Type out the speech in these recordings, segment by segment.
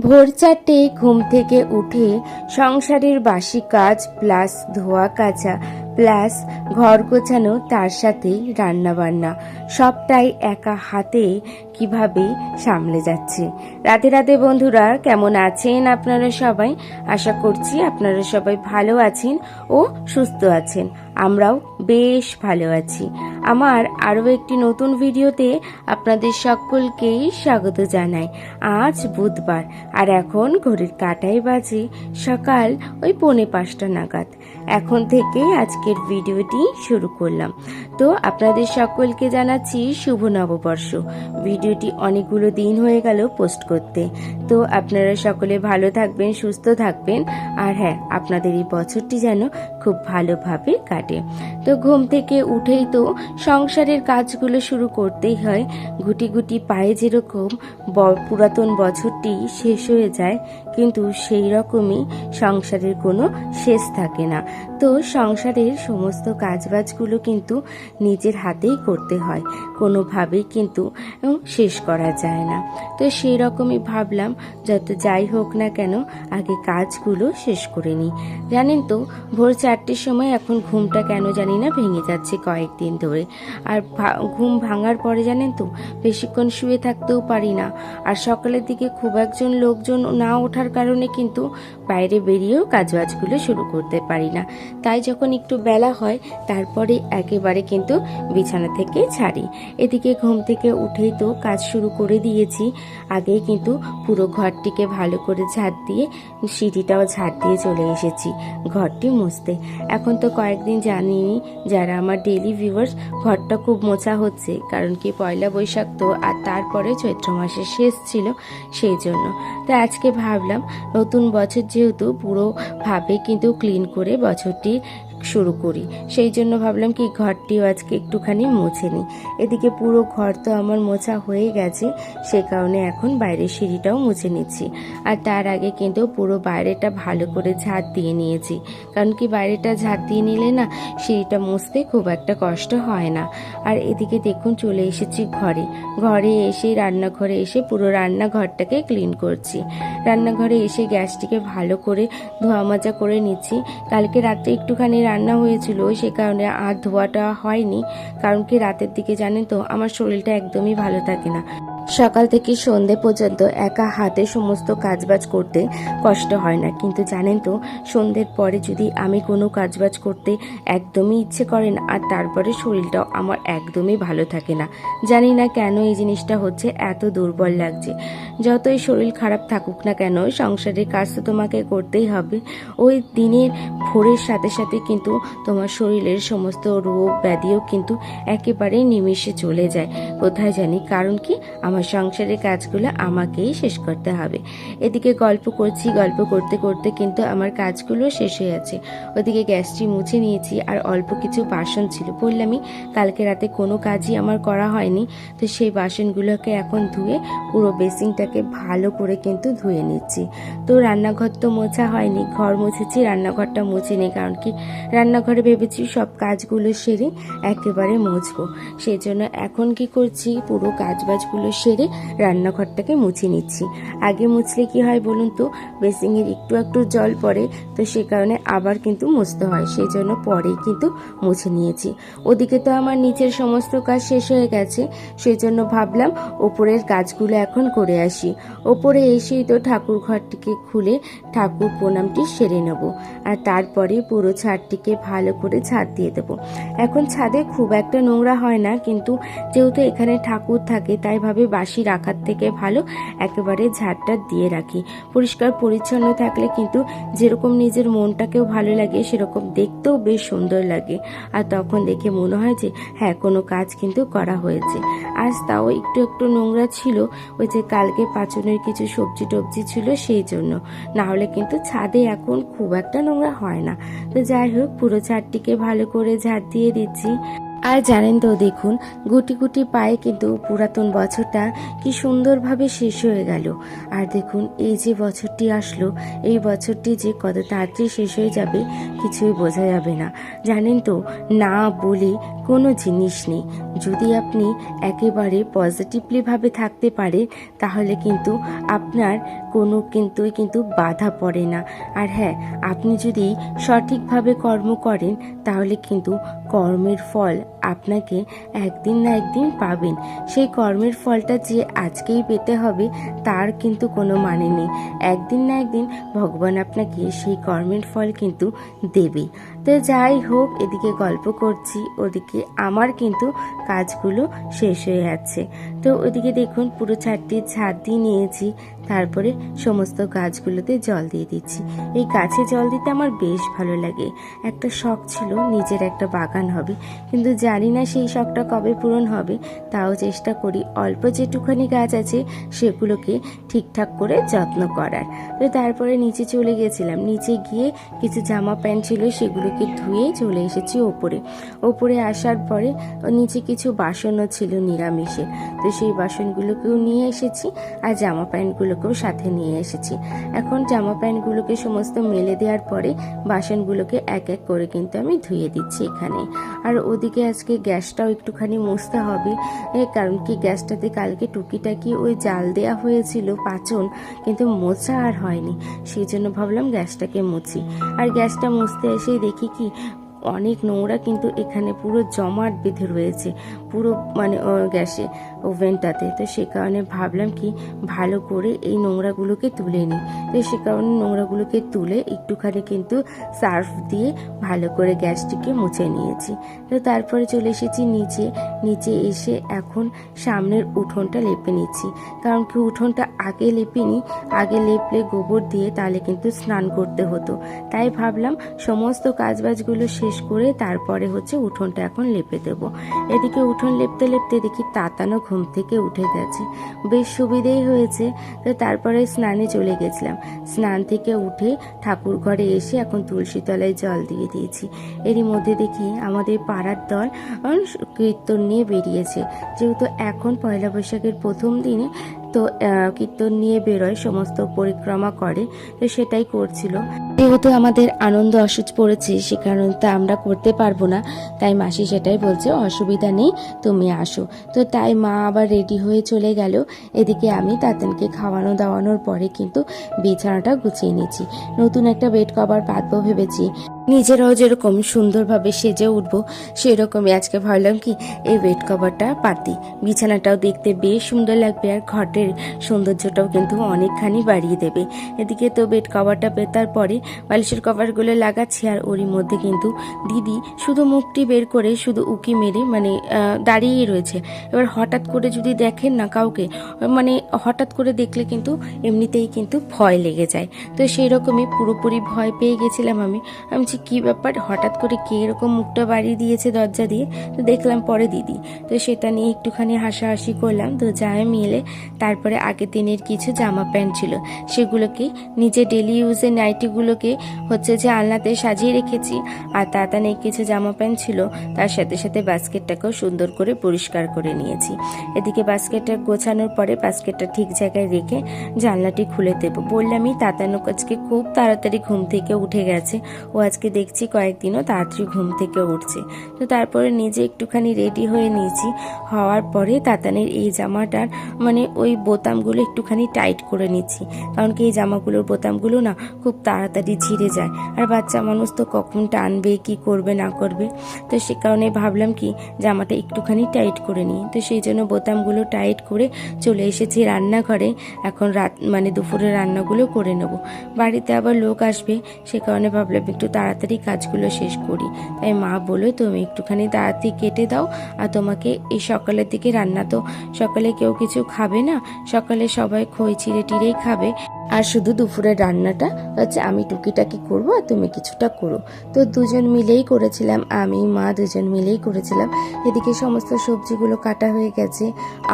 ভোর 4টে ঘুম থেকে উঠে সংসারের বাসি কাজ প্লাস ধোয়া কাচা প্লাস ঘর গোছানো, তার সাথে রান্না বান্না সবটাই একা হাতে কিভাবে সামলে যাচ্ছে। রাতে রাতে বন্ধুরা, কেমন আছেন আপনারা সবাই? আশা করছি আপনারা সবাই ভালো আছেন ও সুস্থ আছেন। আমরাও বেশ ভালো আছি। আমার আরও একটি নতুন ভিডিওতে আপনাদের সকলকেই স্বাগত জানাই। আজ বুধবার আর এখন ঘড়ির কাঁটায় বাজে সকাল ওই 4:45 নাগাদ। এখন থেকে আজকের ভিডিওটি শুরু করলাম। তো আপনাদের সকলকে জানাচ্ছি শুভ নববর্ষ। ভিডিওটি অনেকগুলো দিন হয়ে গেল পোস্ট করতে। তো আপনারা সকলে ভালো থাকবেন, সুস্থ থাকবেন, আর হ্যাঁ, আপনাদের এই বছরটি যেন খুব ভালোভাবে কাটে। তো ঘুম থেকে উঠেই তো সংসারের কাজগুলো শুরু করতেই হয়। গুটি গুটি পায়ে যেরকম পুরাতন বছরটি শেষ হয়ে যায়, কিন্তু সেই রকমই সংসারের কোনো শেষ থাকে না। তো সংসারের সমস্ত কাজবাজগুলো কিন্তু নিজের হাতেই করতে হয়, কোনোভাবেই কিন্তু শেষ করা যায় না। তো সেই রকমই ভাবলাম, যত যাই হোক না কেন আগে কাজগুলো শেষ করে নিই। জানেন তো, ভোর 4টের সময় এখন ঘুমটা কেন জানি না ভেঙে যাচ্ছে কয়েকদিন ধরে। আর ঘুম ভাঙার পরে জানেন তো, বেশিক্ষণ শুয়ে থাকতেও পারি না। আর সকালের দিকে খুব একজন লোকজন না ওঠার কারণে কিন্তু বাইরে বেরিয়েও কাজবাজগুলো শুরু করতে পারি না। তাই যখন একটু বেলা হয় তারপরে একেবারে কিন্তু বিছানা থেকে ছাড়ি। এদিকে ঘুম থেকে উঠেই তো কাজ শুরু করে দিয়েছি। আগেই কিন্তু পুরো ঘরটিকে ভালো করে ঝাড় দিয়ে, সিঁড়িটাও ঝাড় দিয়ে চলে এসেছি ঘরটি মুছতে। এখন তো কয়েকদিন জানিনি যারা আমার ডেইলি ভিউয়ার্স, ঘরটা খুব মোছা হচ্ছে, কারণ কি পয়লা বৈশাখ তো, আর তারপরে চৈত্র মাসের শেষ ছিল, সেই জন্য। তাই আজকে ভাবলাম নতুন বছর যেহেতু পুরোভাবে কিন্তু ক্লিন করে বছরটি শুরু করি, সেই জন্য ভাবলাম কি ঘরটিও আজকে একটুখানি মুছে নিই। এদিকে পুরো ঘর তো আমার মোছা হয়ে গেছে, সে কারণে এখন বাইরের সিঁড়িটাও মুছে নিচ্ছি। আর তার আগে কিন্তু পুরো বাইরেটা ভালো করে ঝাড় দিয়ে নিয়েছি, কারণ কি বাইরেটা ঝাড় দিয়ে নিলে না সিঁড়িটা মুছতে খুব একটা কষ্ট হয় না। আর এদিকে দেখুন চলে এসেছি ঘরে এসে রান্নাঘরে এসে পুরো রান্নাঘরটাকে ক্লিন করছি। রান্নাঘরে এসে গ্যাসটিকে ভালো করে ধোয়া মাজা করে নিচ্ছি। কালকে রাত্রে একটুখানি রান্না হয়েছিল, সে কারণে আর ধোয়াটা হয়নি। কারণ কি রাতের দিকে জানেন তো আমার শরীরটা একদমই ভালো থাকে না। সকাল থেকে সন্ধে পর্যন্ত একা হাতে সমস্ত কাজবাজ করতে কষ্ট হয় না, কিন্তু জানেন তো সন্ধ্যের পরে যদি আমি কোনো কাজবাজ করতে একদমই ইচ্ছে করে না, আর তারপরে শরীরটাও আমার একদমই ভালো থাকে না। জানি না কেন এই জিনিসটা হচ্ছে, এত দুর্বল লাগছে। যতই শরীর খারাপ থাকুক না কেন, সংসারের কাজ তো তোমাকে করতেই হবে। ওই দিনের ভোরের সাথে সাথে কিন্তু তোমার শরীরের সমস্ত রোগ ব্যাধিও কিন্তু একেবারে নিমেষে চলে যায় কোথায় জানি। কারণ কি আমার সংসারের কাজগুলো আমাকেই শেষ করতে হবে। এদিকে গল্প করতে করতে কিন্তু আমার কাজগুলো শেষ হয়ে যাচ্ছে। ওদিকে গ্যাসটি মুছে নিয়েছি, আর অল্প কিছু বাসন ছিল, বললামই কালকে রাতে কোনো কাজই আমার করা হয়নি। তো সেই বাসনগুলোকে এখন ধুয়ে পুরো বেসিনটাকে ভালো করে কিন্তু ধুয়ে নিচ্ছি। তো রান্নাঘর তো মোছা হয়নি, ঘর মুছেছি, রান্নাঘরটা মুছে নেই। কারণ কি রান্নাঘরে ভেবেছি সব কাজগুলো সেরে একেবারে মুছবো, সেই জন্য এখন কি করছি, পুরো কাজবাজগুলো সেরে রান্নাঘরটাকে মুছে নিচ্ছি। আগে মুছলে কি হয় বলুন তো, বেসিংয়ের একটু জল পড়ে, তো সে কারণে আবার কিন্তু মুছতে হয়, সেই জন্য পরেই কিন্তু মুছে নিয়েছি। ওদিকে তো আমার নিচের সমস্ত কাজ শেষ হয়ে গেছে, সেই জন্য ভাবলাম ওপরের কাজগুলো এখন করে আসি। ওপরে এসেই তো ঠাকুর ঘরটিকে খুলে ঠাকুর প্রণামটি সেরে নেব, আর তারপরে পুরো ছাদটিকে ভালো করে ঝাড় দিয়ে দেবো। এখন ছাদে খুব একটা নোংরা হয় না, কিন্তু যেহেতু এখানে ঠাকুর থাকে তাই ভাবে বাসি রাখার থেকে ভালো একেবারে ঝাড়টা দিয়ে রাখি। পরিষ্কার পরিচ্ছন্ন থাকলে কিন্তু যেরকম নিজের মনটাকেও ভালো লাগে, সেরকম দেখতেও বেশ সুন্দর লাগে। আর তখন দেখে মনে হয় যে হ্যাঁ, কোনো কাজ কিন্তু করা হয়েছে। আজ তাও একটু নোংরা ছিল, ওই যে কালকে পাচনের কিছু সবজি টবজি ছিল, সেই জন্য। না হলে কিন্তু ছাদে এখন খুব একটা নোংরা হয় না। তো যাই হোক, পুরো ছাদটিকে ভালো করে ঝাড় দিয়ে দিচ্ছি। আর জানেন তো, দেখুন গুটি গুটি পায়ে কিন্তু পুরাতন বছরটা কি সুন্দরভাবে শেষ হয়ে গেল। আর দেখুন এই যে বছরটি আসলো, এই বছরটি যে কত তাড়াতাড়ি শেষ হয়ে যাবে কিছুই বোঝা যাবে না। জানেন তো, না বলে কোনো জিনিস নেই। যদি আপনি একেবারে পজিটিভলিভাবে থাকতে পারেন তাহলে কিন্তু আপনার কোনো কিন্তু বাধা পড়ে না। আর হ্যাঁ, আপনি যদি সঠিকভাবে কর্ম করেন তাহলে কিন্তু কর্মের ফল আপনাকে একদিন না একদিন পাবেন। সেই কর্মের ফলটা যে আজকেই পেতে হবে তার কিন্তু কোনো মানে নেই। একদিন না একদিন ভগবান আপনাকে সেই কর্মের ফল কিন্তু দেবে। তো যাই হোক, এদিকে গল্প করছি, ওদিকে আমার কিন্তু কাজগুলো শেষ হয়ে যাচ্ছে। তো ওদিকে দেখুন পুরো ছাদটি ঝাড় দিয়ে নিয়েছি, তারপরে সমস্ত গাছগুলোতে জল দিয়ে দিচ্ছি। এই গাছে জল দিতে আমার বেশ ভালো লাগে। একটা শখ ছিল নিজের একটা বাগান হবে, কিন্তু জানি না সেই শখটা কবে পূরণ হবে। তাও চেষ্টা করি অল্প যেটুখানি গাছ আছে সেগুলোকে ঠিকঠাক করে যত্ন করার। তো তারপরে নিচে চলে গেছিলাম, নিচে গিয়ে কিছু জামা প্যান্ট ছিল সেগুলোকে ধুয়ে চলে এসেছি ওপরে আসার পরে নিচে কিছু বাসনও ছিল নিরামিষের, তো সেই বাসনগুলোকেও নিয়ে এসেছি আর জামা প্যান্টগুলোকেও সাথে নিয়ে এসেছি। এখন জামা প্যান্টগুলোকে সমস্ত মেলে দেওয়ার পরে বাসনগুলোকে এক এক করে কিন্তু আমি ধুয়ে দিচ্ছি এখানে। আর ওদিকে আজকে গ্যাসটাও একটুখানি মুছতে হবে, কারণ কি গ্যাসটাতে কালকে টুকিটাকি ওই জাল দেওয়া হয়েছিল পাচন, কিন্তু মোছা আর হয়নি। সেই জন্য ভাবলাম গ্যাসটাকে মুছি। আর গ্যাসটা মুছতে এসেই দেখি কি অনেক নোংরা কিন্তু এখানে পুরো জমাট বেঁধে রয়েছে পুরো মানে গ্যাসে ওভেনটাতে। তো সে কারণে ভাবলাম কি ভালো করে এই নোংরাগুলোকে তুলে নিই। তো সে কারণে নোংরাগুলোকে তুলে একটুখানি কিন্তু সার্ফ দিয়ে ভালো করে গ্যাসটিকে মুছে নিয়েছি। তো তারপরে চলে এসেছি নিচে এসে এখন সামনের উঠোনটা লেপে নিচ্ছি, কারণ কি উঠোনটা আগে লেপিনি, আগে লেপলে গোবর দিয়ে তাহলে কিন্তু স্নান করতে হতো। তাই ভাবলাম সমস্ত কাজবাজগুলো শেষ করে তারপরে উঠোনটা এখন লেপে দেবো। এদিকে উঠোন লেপতে লেপতে দেখি তাতানো ঘুম থেকে উঠে গেছে, বেশ সুবিধেই হয়েছে। তো তারপরে স্নানে চলে গেছিলাম। স্নান থেকে উঠে ঠাকুর ঘরে এসে এখন তুলসী তলায় জল দিয়ে দিয়েছি। এরই মধ্যে দেখি আমাদের পাড়ার দল কীর্তন নিয়ে বেরিয়েছে, যেহেতু এখন পয়লা বৈশাখের প্রথম দিনে তো কীর্তন নিয়ে বেরোয়, সমস্ত পরিক্রমা করে, তো সেটাই করছিল। যেহেতু আমাদের আনন্দ অসুচ পড়েছে সে কারণে তা আমরা করতে পারবো না, তাই মাসি সেটাই বলছে অসুবিধা নেই তুমি আসো। তো তাই মা আবার রেডি হয়ে চলে গেল। এদিকে আমি তাতানকে খাওয়ানো দাওয়ানোর পরে কিন্তু বিছানাটা গুছিয়ে নিচ্ছি। নতুন একটা বেড কভার পাতবো ভেবেছি। নিজেরাও যেরকম সুন্দরভাবে সেজে উঠবো সেরকমই আজকে ভাবলাম কি এই বেড কভারটা পাতি, বিছানাটাও দেখতে বেশ সুন্দর লাগবে আর ঘরের সৌন্দর্যটাও কিন্তু অনেকখানি বাড়িয়ে দেবে। এদিকে তো বেড কভারটা পেতার পরে বালিশের কভারগুলো লাগাচ্ছি, আর ওরই মধ্যে কিন্তু দিদি শুধু মুখটি বের করে শুধু উকি মেরে মানে দাঁড়িয়েই রয়েছে। এবার হঠাৎ করে যদি দেখেন না কাউকে, মানে হঠাৎ করে দেখলে কিন্তু এমনিতেই কিন্তু ভয় লেগে যায়। তো সেই রকমই পুরোপুরি ভয় পেয়ে গেছিলাম আমি কি ব্যাপার, হঠাৎ করে কে এরকম মুখটা বাড়িয়ে দিয়েছে দরজা দিয়ে। তো দেখলাম পরে দিদি, তো সেটা নিয়ে একটুখানি হাসাহাসি করলাম। তো যাই মিলে তারপরে আগের দিনের কিছু জামা প্যান্ট ছিল সেগুলোকে নিজে ডেলি ইউজের নাইটিগুলোকে যে আলনাতে সাজিয়ে রেখেছি, আর তাতানের কিছু জামা প্যান্ট ছিল তার সাথে সাথে বাস্কেটটাকেও সুন্দর করে পরিষ্কার করে নিয়েছি। এদিকে বাস্কেটটা গোছানোর পরে বাস্কেটটা ঠিক জায়গায় রেখে জানলাটি খুলে দেবো। বললামই তাতানো আজকে খুব তাড়াতাড়ি ঘুম থেকে উঠে গেছে, ও আজকে দেখছি কয়েকদিনও তাড়াতাড়ি ঘুম থেকে উঠছে। তো তারপরে নিজে একটুখানি রেডি হয়ে নিয়েছি। হওয়ার পরে তাতানের এই জামাটার মানে ওই বোতামগুলো একটুখানি টাইট করে নিচ্ছি, কারণ কি এই জামাগুলোর বোতামগুলো না খুব তাড়াতাড়ি ছিঁড়ে যায়, আর বাচ্চা মানুষ তো কখন টানবে কি করবে না করবে। তো সে কারণে ভাবলাম কি জামাটা একটুখানি টাইট করে নিই। তো সেই জন্য বোতামগুলো টাইট করে চলে এসেছি রান্নাঘরে। এখন মানে দুপুরে রান্নাগুলো করে নেব, বাড়িতে আবার লোক আসবে, সে কারণে ভাবলাম একটু তাড়াতাড়ি কাজগুলো শেষ করি। তাই মা বলে তুমি একটুখানি তাড়াতাড়ি কেটে দাও, আর তোমাকে এই সকালের দিকে রান্না তো সকালে কেউ কিছু খাবে না, সকালে সবাই খই চিড়ে টিড়েই খাবে, আর শুধু দুপুরের রান্নাটা আমি টুকিটাকি করবো আর তুমি কিছুটা করো। তো দুজন মিলেই করেছিলাম, আমি মা দুজন মিলেই করেছিলাম। এদিকে সমস্ত সবজিগুলো কাটা হয়ে গেছে,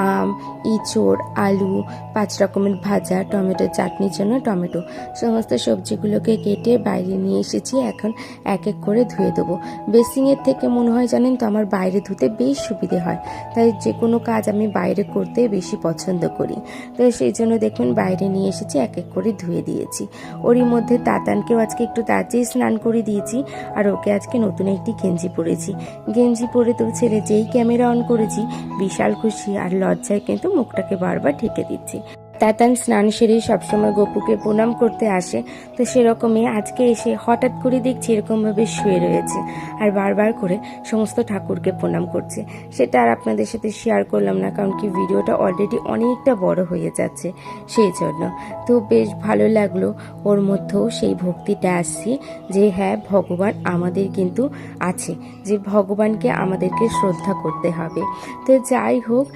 আম, ইঁচড়, আলু, 5 রকমের ভাজা, টমেটো চাটনির জন্য টমেটো, সমস্ত সবজিগুলোকে কেটে বাইরে নিয়ে এসেছি। এখন এক এক করে ধুয়ে দেবো। বেসিংয়ের থেকে মনে হয় জানেন তো আমার বাইরে ধুতে বেশ সুবিধে হয়, তাই যে কোনো কাজ আমি বাইরে করতে বেশি পছন্দ করি। তো সেই জন্য দেখুন বাইরে নিয়ে এসেছি, এক এক করে ধুয়ে দিয়েছি। ওরই মধ্যে তাতানকেও আজকে একটু তাড়াতাড়ি স্নান করে দিয়েছি, আর ওকে আজকে নতুন একটি গেঞ্জি পরেছি। গেঞ্জি পরে তো ছেলে যেই ক্যামেরা অন করেছি বিশাল খুশি, আর লজ্জায় কিন্তু মুখটাকে বারবার ঢেকে দিচ্ছি। তাতান স্নান সেরে সবসময় গপুকে প্রণাম করতে আসে, তো সেরকমই আজকে এসে হঠাৎ করে দেখছি এরকমভাবে শুয়ে রয়েছে আর বারবার করে সমস্ত ঠাকুরকে প্রণাম করছে। সেটা আর আপনাদের সাথে শেয়ার করলাম না, কারণ কি ভিডিওটা অলরেডি অনেকটা বড় হয়ে যাচ্ছে সেই জন্য। তো বেশ ভালো লাগলো, ওর মধ্যেও সেই ভক্তিটা আসছে যে হ্যাঁ ভগবান আমাদের কিন্তু আছে, যে ভগবানকে আমাদেরকে শ্রদ্ধা করতে হবে। তো যাই হোক,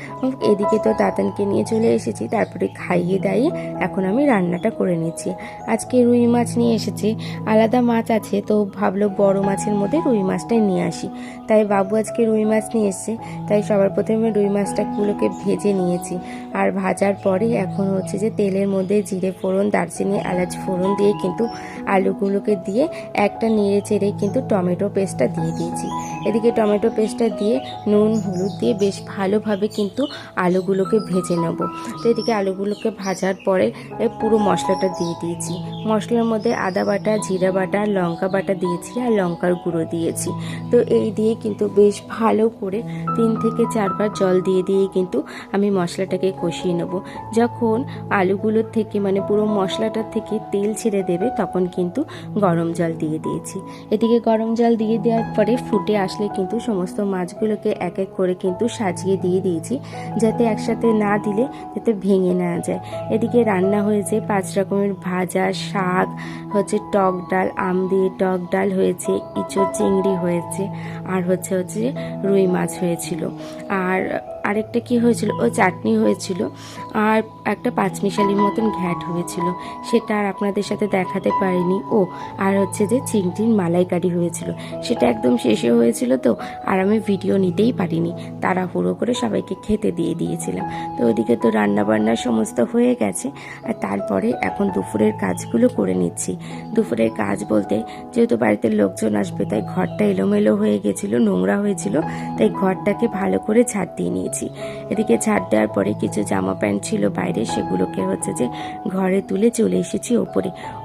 এদিকে তো তাতানকে নিয়ে চলে এসেছি, তারপরে খাইয়ে দাইয়ে এখন আমি রান্নাটা করে নিচ্ছি। আজকে রুই মাছ নিয়ে এসেছি, আলাদা মাছ আছে তো ভাবলো বড় মাছের মধ্যে রুই মাছটাই নিয়ে আসি। তাই বাবু আজকে রুই মাছ নিয়ে এসছে, তাই সবার প্রথমে রুই মাছটাগুলোকে ভেজে নিয়েছি। আর ভাজার পরে এখন হচ্ছে যে তেলের মধ্যে জিরে ফোড়ন, দারচিনি, এলাচ ফোড়ন দিয়ে কিন্তু আলুগুলোকে দিয়ে একটা নেড়ে চেড়ে কিন্তু টমেটো পেস্টটা দিয়ে দিয়েছি। এদিকে টমেটো পেস্টটা দিয়ে নুন হলুদ দিয়ে বেশ ভালোভাবে কিন্তু আলুগুলোকে ভেজে নেব। তো এদিকে আলুগুলোকে ভাজার পরে পুরো মশলাটা দিয়ে দিয়েছি। মশলার মধ্যে আদা বাটা, জিরা বাটা, লঙ্কা বাটা দিয়েছি আর লঙ্কার গুঁড়ো দিয়েছি। তো এই দিয়ে কিন্তু বেশ ভালো করে 3 থেকে 4 বার জল দিয়ে দিয়ে কিন্তু আমি মশলাটাকে কষিয়ে নেব। যখন আলুগুলোর থেকে মানে পুরো মশলাটার থেকে তেল ছেড়ে দেবে তখন কিন্তু গরম জল দিয়ে দিয়েছি। এদিকে গরম জল দিয়ে দেওয়ার পরে ফুটে আসলে কিন্তু সমস্ত মাছগুলোকে এক এক করে কিন্তু সাজিয়ে দিয়ে দিয়েছি, যাতে একসাথে না দিলে যাতে ভেঙে না যায়। এদিকে রান্না হয়েছে 5 রকমের ভাজা, শাক হচ্ছে, টক ডাল, আম দিয়ে টক ডাল হয়েছে, ইঁচড় চিংড়ি হয়েছে, আর হচ্ছে রুই মাছ হয়েছিল। আর আরেকটা কি হয়েছিল, ও চাটনি হয়েছিল, আর একটা পাঁচমিশালির মতন ঘ্যাট হয়েছিল, সেটা আর আপনাদের সাথে দেখাতে পারিনি। আর হচ্ছে যে চিংড়ির মালাইকারি হয়েছিল, সেটা একদম শেষে হয়েছিল তো আর আমি ভিডিও নিতেই পারিনি, তাড়াহুড়ো করে সবাইকে খেতে দিয়ে দিয়েছিলাম। তো ওইদিকে তো রান্নাবান্না সমস্ত হয়ে গেছে, আর তারপরে এখন দুপুরের কাজগুলো করে নিচ্ছি। দুপুরের কাজ বলতে যেহেতু বাড়িতে লোকজন আসবে তাই ঘরটা এলোমেলো হয়ে গেছিলো, নোংরা হয়েছিল, তাই ঘরটাকে ভালো করে ঝাড় দিয়ে নিয়েছি। এদিকে ঝাড় দেওয়ার পরে কিছু জামা প্যান্ট ছিল বাইরে, সেগুলোকে হচ্ছে যে ঘরে তুলে চলে এসেছি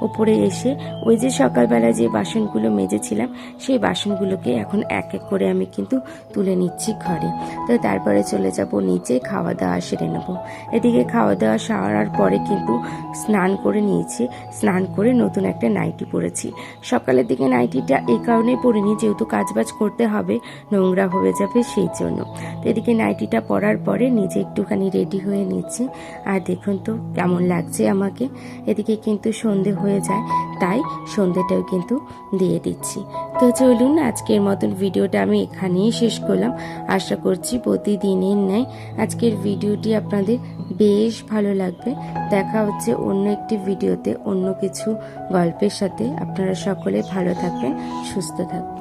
ওপরে এসে ওই যে সকালবেলা যে বাসনগুলো মেজেছিলাম সেই বাসনগুলোকে এখন এক এক করে আমি কিন্তু তুলে নিচ্ছি ঘরে। তো তারপরে চলে যাব নিচে, খাওয়া দাওয়া সেরে নেব। এদিকে খাওয়া দাওয়া সারার পরে কিন্তু স্নান করে নিয়েছি, স্নান করে নতুন একটা নাইটি পরেছি। সকালের দিকে নাইটিটা এই কারণেই পরিনি যেহেতু কাজবাজ করতে হবে, নোংরা হয়ে যাবে সেই জন্য। তো এদিকে নাইটিটা পরার পরে নিজে একটুখানি রেডি হয়ে নিচ্ছি, আর দেখুন তো কেমন লাগছে আমাকে। এদিকে কিন্তু সন্ধে হয়ে যায়, তাই সন্ধেটাও কিন্তু দিয়ে দিচ্ছি। তো চলুন আজকের মতন ভিডিওটা আমি এখানেই শেষ করলাম। আশা করছি প্রতিদিনের ন্যায় আজকের ভিডিওটি আপনাদের বেশ ভালো লাগবে। দেখা হচ্ছে অন্য একটি ভিডিওতে অন্য কিছু গল্পের সাথে। আপনারা সকলে ভালো থাকবেন, সুস্থ থাকবেন।